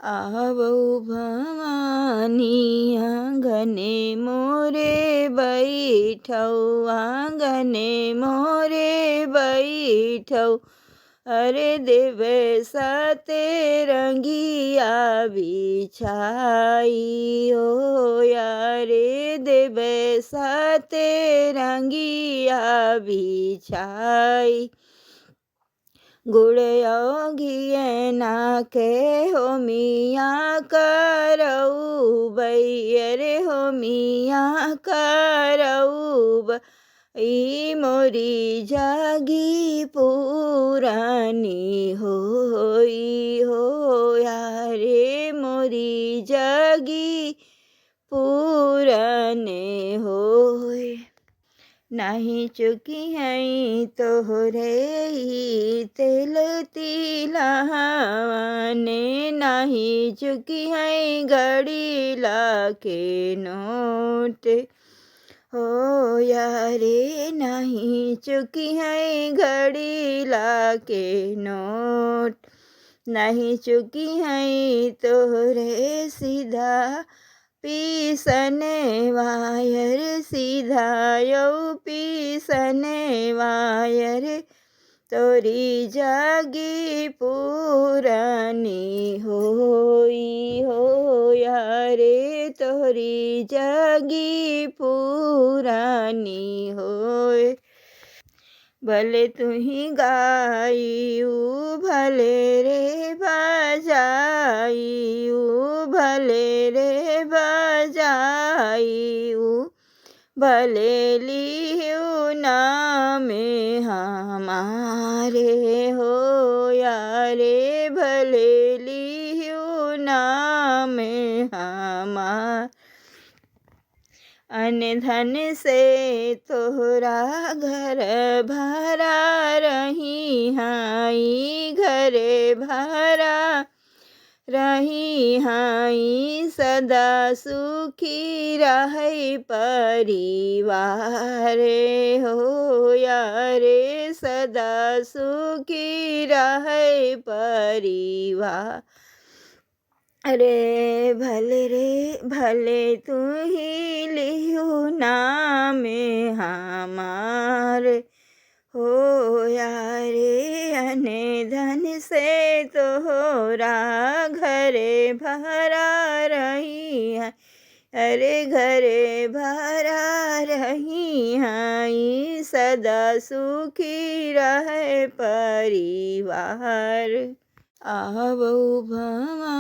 आवो भवानी आंगने मोरे बैठौ, आंगने मोरे बैठौ। अरे देव साते रंगिया बिछाई हो यारे, देव साते रंगिया बिछाई। गुड़ घिये नाके हो मिया करऊ बैरे हो मिया करऊ। ई मोरी जागी पुरानी होई हो यारे, मोरी जागी पुराने होय। नहीं चुकी हैं तोहरे ही तेल तिलहवाने, नहीं चुकी हैं घड़ी लाके नोट हो यारे, नहीं चुकी हैं घड़ी लाके नोट। नहीं चुकी हैं तोहरे सीधा पीसने वायर, सीधा यौ पीसने वायर। तोरी जागी पुरानी होई हो यारे, तोरी जागी पुरानी होय। भले तुही गायू भले रे बजायू, भले रे बजायू। भले लिहू नामे हमारे हो यारे, भले लिहू नामे हमार। अन धन से तोहरा घर भरा रही हाई, घर भरा रही हाई। सदा सुखी रहे परिवार हो यारे, सदा सुखी रहे परिवार। अरे भले तू ही लिहू नामे हमार हो यारे। अने धन से तोहरा घरे भरा रही है, अरे घरे भरा रही हाई। सदा सुखी रहे परिवार। आवो भवा